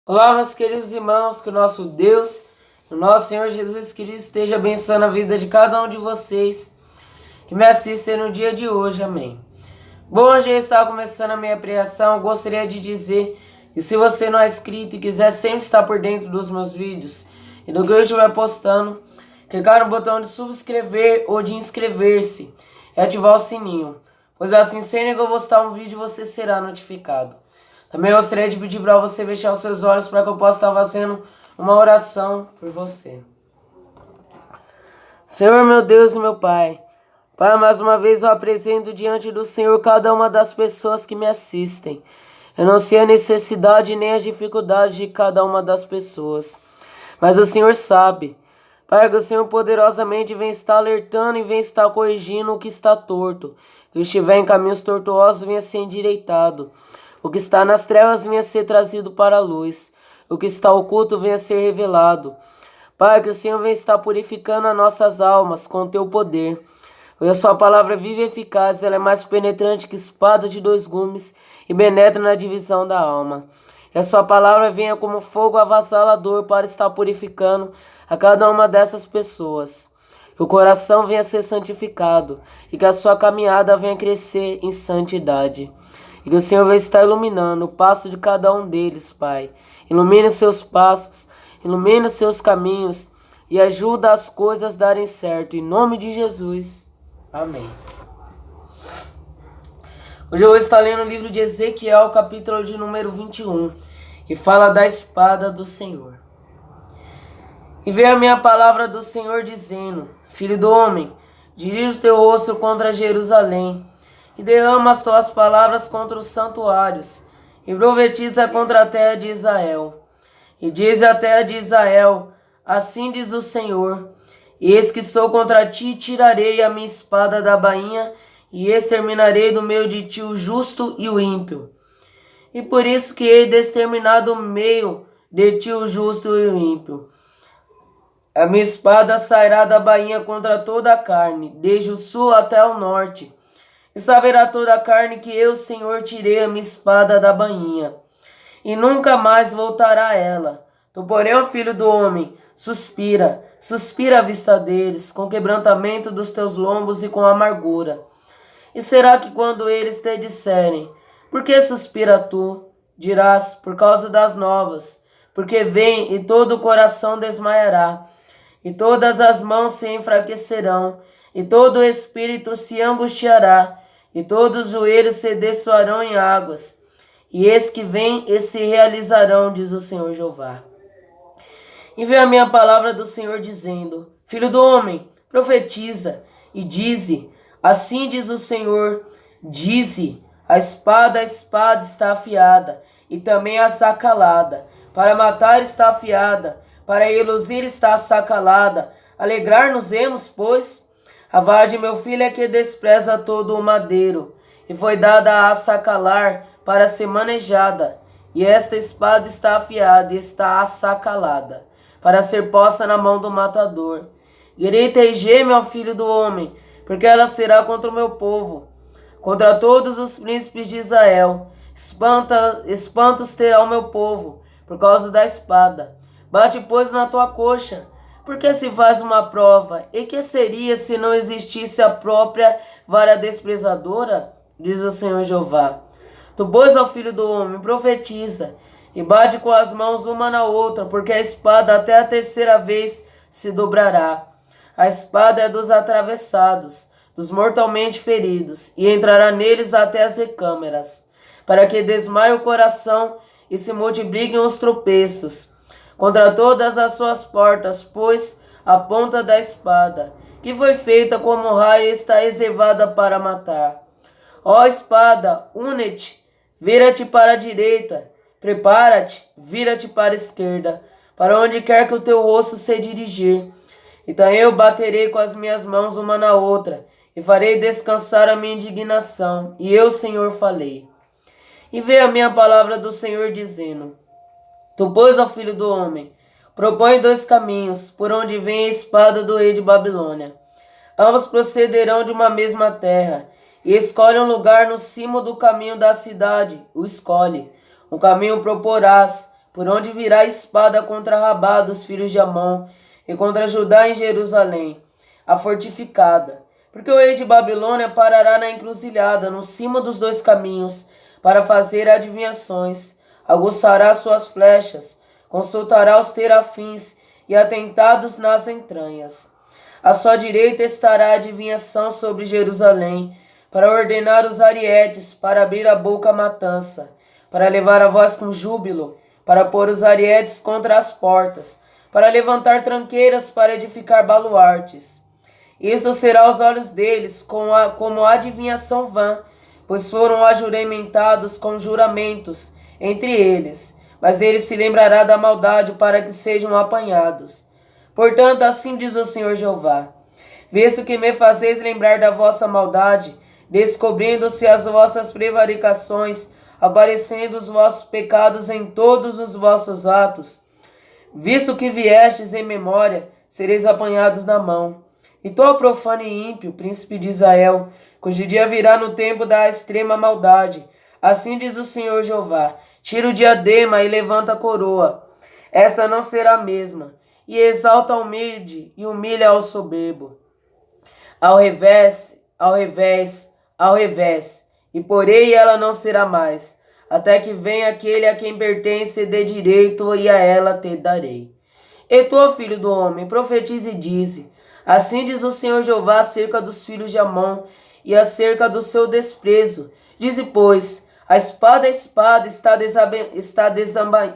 Olá, meus queridos irmãos, que o nosso Deus, o nosso Senhor Jesus Cristo esteja abençoando a vida de cada um de vocês que me assistem no dia de hoje, amém. Bom, hoje eu estava começando a minha pregação, eu gostaria de dizer que se você não é inscrito e quiser sempre estar por dentro dos meus vídeos e do que eu estiver postando, clicar no botão de subscrever ou de inscrever-se e ativar o sininho, pois assim sempre que eu postar um vídeo você será notificado. Também gostaria de pedir para você fechar os seus olhos para que eu possa estar fazendo uma oração por você. Senhor, meu Deus e meu Pai, mais uma vez eu apresento diante do Senhor cada uma das pessoas que me assistem. Eu não sei a necessidade nem as dificuldades de cada uma das pessoas, mas o Senhor sabe. Pai, que o Senhor poderosamente vem estar alertando e vem estar corrigindo o que está torto. Que estiver em caminhos tortuosos venha ser endireitado. O que está nas trevas venha ser trazido para a luz. O que está oculto venha ser revelado. Pai, que o Senhor venha estar purificando as nossas almas com o teu poder. Pois a sua palavra viva e eficaz, ela é mais penetrante que espada de dois gumes e penetra na divisão da alma. E a sua palavra venha como fogo avassalador para estar purificando a cada uma dessas pessoas. Que o coração venha ser santificado e que a sua caminhada venha crescer em santidade. E que o Senhor venha estar iluminando o passo de cada um deles, Pai. Ilumine os seus passos, ilumine os seus caminhos e ajuda as coisas a darem certo. Em nome de Jesus. Amém. Hoje eu vou estar lendo o livro de Ezequiel, capítulo de número 21, que fala da espada do Senhor. E veio a minha palavra do Senhor dizendo: Filho do homem, dirige o teu rosto contra Jerusalém, e derrama as tuas palavras contra os santuários, e profetiza contra a terra de Israel. E diz a terra de Israel: Assim diz o Senhor: Eis que sou contra ti, tirarei a minha espada da bainha, e exterminarei do meio de ti o justo e o ímpio. E por isso que hei de exterminar do meio de ti o justo e o ímpio. A minha espada sairá da bainha contra toda a carne, desde o sul até o norte. E saberá toda a carne que eu, Senhor, tirei a minha espada da bainha, e nunca mais voltará a ela. Tu, porém, ó filho do homem, suspira, suspira à vista deles, com quebrantamento dos teus lombos e com amargura. E será que quando eles te disserem: Por que suspira tu? Dirás: Por causa das novas, porque vem e todo o coração desmaiará, e todas as mãos se enfraquecerão, e todo o espírito se angustiará, e todos os joelhos se dessoarão em águas. E eis que vem e se realizarão, diz o Senhor Jeová. E veio a minha palavra do Senhor dizendo: Filho do homem, profetiza e dize: Assim diz o Senhor, dize: a espada está afiada, e também a sacalada. Para matar está afiada, para reluzir está sacalada. Alegrar-nos-emos, pois? A vara de meu filho é que despreza todo o madeiro, e foi dada a sacalar para ser manejada. E esta espada está afiada e está assacalada, para ser posta na mão do matador. Grita e geme ao filho do homem, porque ela será contra o meu povo, contra todos os príncipes de Israel. Espantos terá o meu povo, por causa da espada. Bate, pois, na tua coxa, porque se faz uma prova. E que seria se não existisse a própria vara desprezadora? Diz o Senhor Jeová. Tu, pois, ó filho do homem, profetiza, e bate com as mãos uma na outra, porque a espada até a terceira vez se dobrará. A espada é dos atravessados, dos mortalmente feridos, e entrará neles até as recâmaras, para que desmaie o coração e se multipliquem os tropeços. Contra todas as suas portas, pois, a ponta da espada, que foi feita como raio, está reservada para matar. Ó espada, une-te, vira-te para a direita, prepara-te, vira-te para a esquerda, para onde quer que o teu rosto se dirigir. Então eu baterei com as minhas mãos uma na outra, e farei descansar a minha indignação, e eu, Senhor, falei. E veio a minha palavra do Senhor dizendo: Tu, pois, ó filho do homem, propõe dois caminhos, por onde vem a espada do rei de Babilônia. Ambos procederão de uma mesma terra, e escolhe um lugar no cimo do caminho da cidade, o escolhe. Um caminho proporás, por onde virá a espada contra Rabá dos filhos de Amon, e contra Judá em Jerusalém, a fortificada. Porque o rei de Babilônia parará na encruzilhada, no cimo dos dois caminhos, para fazer adivinhações, aguçará suas flechas, consultará os terafins e atentados nas entranhas. À sua direita estará a adivinhação sobre Jerusalém, para ordenar os arietes, para abrir a boca à matança, para levar a voz com júbilo, para pôr os arietes contra as portas, para levantar tranqueiras, para edificar baluartes. Isso será aos olhos deles como adivinhação vã, pois foram ajuramentados com juramentos entre eles, mas ele se lembrará da maldade para que sejam apanhados. Portanto, assim diz o Senhor Jeová: visto que me fazeis lembrar da vossa maldade, descobrindo-se as vossas prevaricações, aparecendo os vossos pecados em todos os vossos atos, visto que viestes em memória, sereis apanhados na mão. E tu, profano e ímpio, príncipe de Israel, cujo dia virá no tempo da extrema maldade, assim diz o Senhor Jeová: tira o diadema e levanta a coroa. Esta não será a mesma, e exalta ao humilde e humilha ao soberbo. Ao revés, ao revés, ao revés, e porém ela não será mais, até que venha aquele a quem pertence de direito, e a ela te darei. E tu, filho do homem, profetize e dize: assim diz o Senhor Jeová acerca dos filhos de Amon e acerca do seu desprezo. Dize, pois, a espada está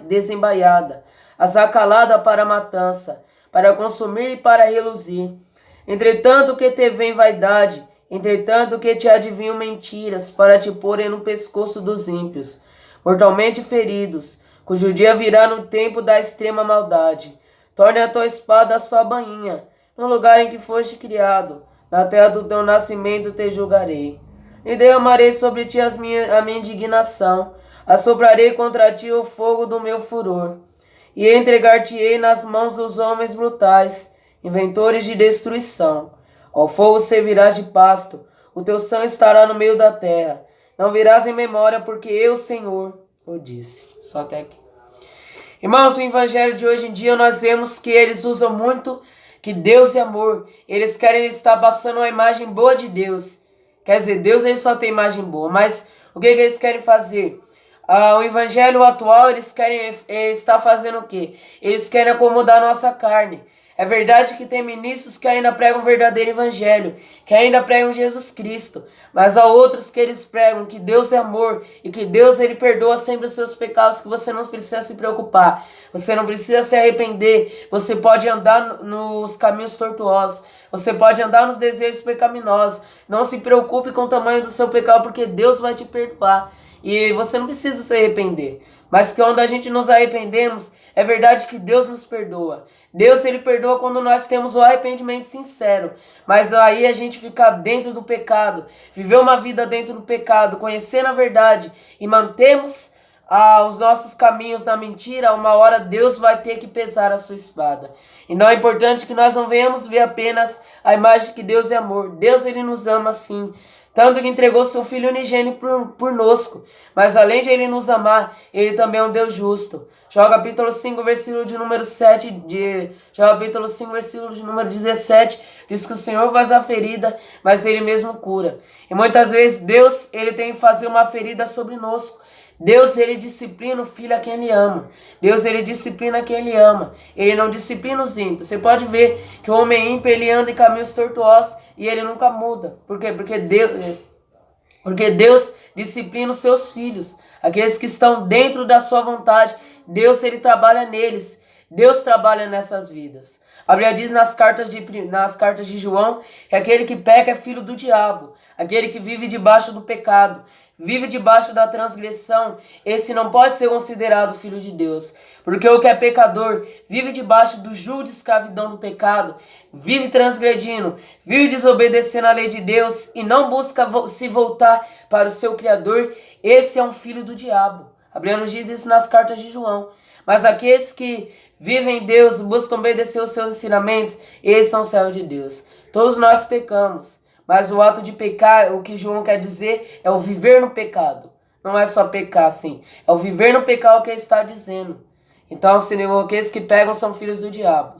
desembaiada, azacalada para a matança, para consumir e para reluzir. Entretanto que te vem vaidade, entretanto que te adivinham mentiras, para te porem no pescoço dos ímpios, mortalmente feridos, cujo dia virá no tempo da extrema maldade. Torne a tua espada a sua bainha, no lugar em que foste criado, na terra do teu nascimento te julgarei. E derramarei sobre ti a minha indignação, assoprarei contra ti o fogo do meu furor, e entregar-te-ei nas mãos dos homens brutais, inventores de destruição. Ao fogo servirás de pasto, o teu sangue estará no meio da terra. Não virás em memória, porque eu, Senhor, o disse. Só até aqui. Irmãos, o evangelho de hoje em dia nós vemos que eles usam muito que Deus é amor. Eles querem estar passando uma imagem boa de Deus. Quer dizer, Deus ele só tem imagem boa, mas o que eles querem fazer? O evangelho atual, eles querem estar fazendo o quê? Eles querem acomodar a nossa carne. É verdade que tem ministros que ainda pregam o verdadeiro evangelho, que ainda pregam Jesus Cristo, mas há outros que eles pregam que Deus é amor e que Deus ele perdoa sempre os seus pecados, que você não precisa se preocupar, você não precisa se arrepender, você pode andar nos caminhos tortuosos, você pode andar nos desejos pecaminosos, não se preocupe com o tamanho do seu pecado, porque Deus vai te perdoar e você não precisa se arrepender, mas que quando a gente nos arrependemos, é verdade que Deus nos perdoa. Deus ele perdoa quando nós temos o arrependimento sincero. Mas aí a gente fica dentro do pecado, viver uma vida dentro do pecado, conhecendo a verdade e mantemos os nossos caminhos na mentira, uma hora Deus vai ter que pesar a sua espada. E não é importante que nós não venhamos ver apenas a imagem de que Deus é amor. Deus ele nos ama sim. Tanto que entregou seu Filho unigênito por nosco. Mas além de ele nos amar, ele também é um Deus justo. João capítulo 5, versículo de número 7, João capítulo 5, versículo de número 17, diz que o Senhor faz a ferida, mas ele mesmo cura. E muitas vezes Deus, ele tem que fazer uma ferida sobre nós. Deus, ele disciplina o filho a quem ele ama. Deus, ele disciplina quem ele ama. Ele não disciplina os ímpios. Você pode ver que o homem ímpio, ele anda em caminhos tortuosos e ele nunca muda. Por quê? Porque Deus disciplina os seus filhos. Aqueles que estão dentro da sua vontade. Deus, ele trabalha neles. Deus trabalha nessas vidas. A Bíblia diz nas cartas de João que aquele que peca é filho do diabo. Aquele que vive debaixo do pecado, vive debaixo da transgressão, esse não pode ser considerado filho de Deus. Porque o que é pecador vive debaixo do jugo de escravidão do pecado, vive transgredindo, vive desobedecendo a lei de Deus e não busca se voltar para o seu Criador. Esse é um filho do diabo. A Bíblia nos diz isso nas cartas de João. Mas aqueles que vivem em Deus, buscam obedecer os seus ensinamentos, eles são servos de Deus. Todos nós pecamos, mas o ato de pecar, o que João quer dizer, é o viver no pecado. Não é só pecar, assim. É o viver no pecado que ele está dizendo. Então, aqueles que pegam são filhos do diabo.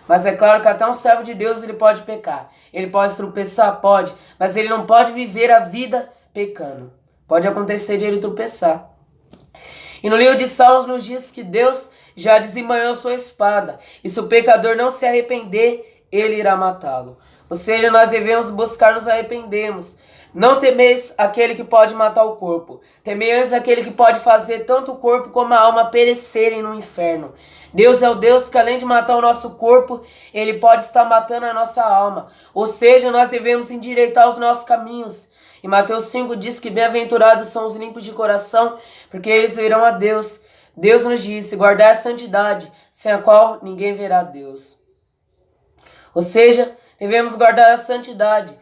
Mas é claro que até um servo de Deus ele pode pecar. Ele pode tropeçar? Pode. Mas ele não pode viver a vida pecando. Pode acontecer de ele tropeçar. E no livro de Salmos nos diz que Deus já desembanhou sua espada. E se o pecador não se arrepender, ele irá matá-lo. Ou seja, nós devemos buscar nos arrependermos. Não temeis aquele que pode matar o corpo. Temeis aquele que pode fazer tanto o corpo como a alma perecerem no inferno. Deus é o Deus que além de matar o nosso corpo, Ele pode estar matando a nossa alma. Ou seja, nós devemos endireitar os nossos caminhos. E Mateus 5 diz que bem-aventurados são os limpos de coração, porque eles verão a Deus. Deus nos disse, guardai a santidade, sem a qual ninguém verá Deus. Ou seja, devemos guardar a santidade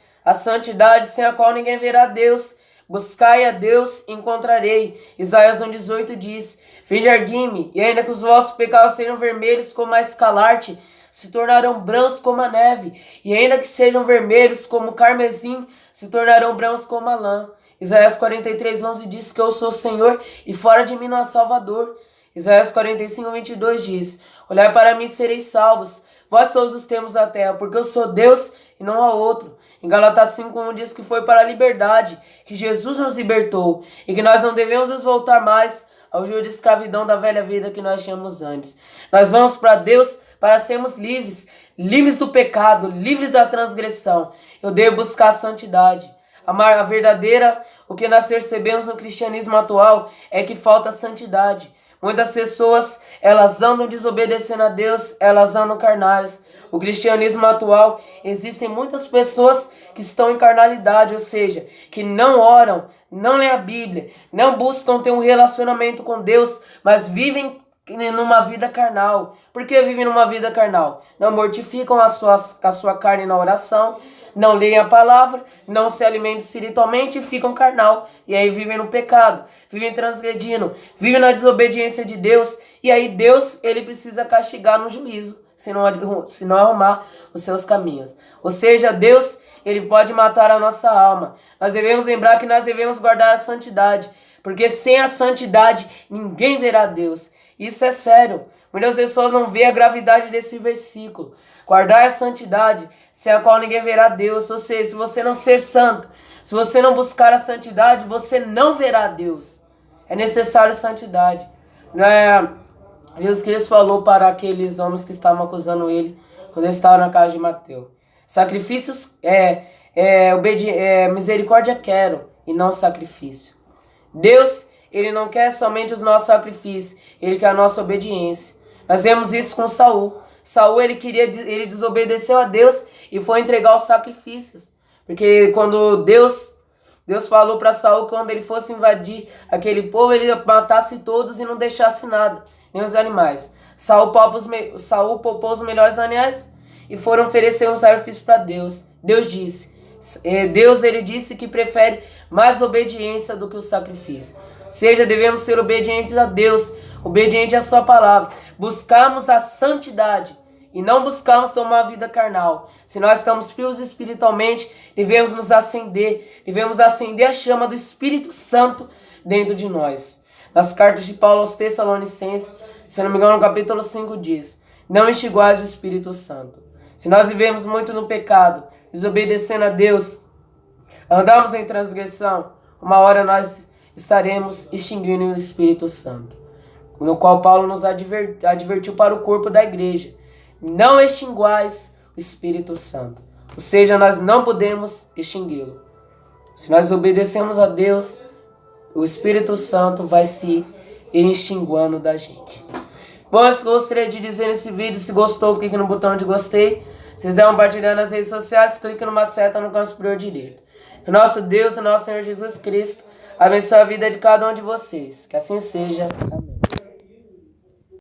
sem a qual ninguém verá Deus. Buscai a Deus, encontrarei. Isaías 1,18 diz, vinde erguime, e ainda que os vossos pecados sejam vermelhos como a escarlate, se tornarão brancos como a neve, e ainda que sejam vermelhos como o carmesim, se tornarão brancos como a lã. Isaías 43,11 diz que eu sou o Senhor, e fora de mim não há Salvador. Isaías 45,22 diz, olhai para mim e sereis salvos, vós sois os termos da terra, porque eu sou Deus e não há outro. Em Gálatas 5,1 diz que foi para a liberdade que Jesus nos libertou e que nós não devemos nos voltar mais ao jogo de escravidão da velha vida que nós tínhamos antes. Nós vamos para Deus para sermos livres, livres do pecado, livres da transgressão. Eu devo buscar a santidade. A verdadeira, o que nós percebemos no cristianismo atual é que falta santidade. Muitas pessoas, elas andam desobedecendo a Deus, elas andam carnais. O cristianismo atual, existem muitas pessoas que estão em carnalidade, ou seja, que não oram, não leem a Bíblia, não buscam ter um relacionamento com Deus, mas vivem numa vida carnal. Por que vivem numa vida carnal? Não mortificam a sua carne na oração, não leem a palavra, não se alimentam espiritualmente e ficam carnal. E aí vivem no pecado, vivem transgredindo, vivem na desobediência de Deus. E aí Deus, ele precisa castigar no juízo, se não arrumar os seus caminhos. Ou seja, Deus, ele pode matar a nossa alma. Nós devemos lembrar que nós devemos guardar a santidade, porque sem a santidade ninguém verá Deus. Isso é sério. Muitas pessoas não veem a gravidade desse versículo. Guardar a santidade, sem a qual ninguém verá Deus. Ou seja, se você não ser santo, se você não buscar a santidade, você não verá Deus. É necessário santidade. Jesus Cristo falou para aqueles homens que estavam acusando ele, quando ele estava na casa de Mateus. Sacrifícios misericórdia quero, e não sacrifício. Deus, ele não quer somente os nossos sacrifícios, ele quer a nossa obediência. Nós vemos isso com Saul. Saul, ele desobedeceu a Deus e foi entregar os sacrifícios. Porque quando Deus falou para Saul que quando ele fosse invadir aquele povo, ele matasse todos e não deixasse nada, nem os animais. Saul poupou os melhores animais e foram oferecer um sacrifício para Deus. Deus ele disse que prefere mais obediência do que o sacrifício. Ou seja, devemos ser obedientes a Deus, obedientes à sua palavra. Buscarmos a santidade e não buscarmos tomar uma vida carnal. Se nós estamos frios espiritualmente, devemos nos acender. Devemos acender a chama do Espírito Santo dentro de nós. Nas cartas de Paulo aos Tessalonicenses, se não me engano, no capítulo 5 diz, não extinguais o Espírito Santo. Se nós vivemos muito no pecado, desobedecendo a Deus, andamos em transgressão, uma hora nós estaremos extinguindo o Espírito Santo, no qual Paulo nos advertiu para o corpo da igreja. Não extinguais o Espírito Santo. Ou seja, nós não podemos extingui-lo. Se nós obedecemos a Deus, o Espírito Santo vai se extinguindo da gente. Bom, eu gostaria de dizer nesse vídeo, se gostou, clique no botão de gostei. Se quiser compartilhar nas redes sociais, clique numa seta no canto superior direito. Que o nosso Deus, o nosso Senhor Jesus Cristo, abençoe a vida de cada um de vocês. Que assim seja. Amém.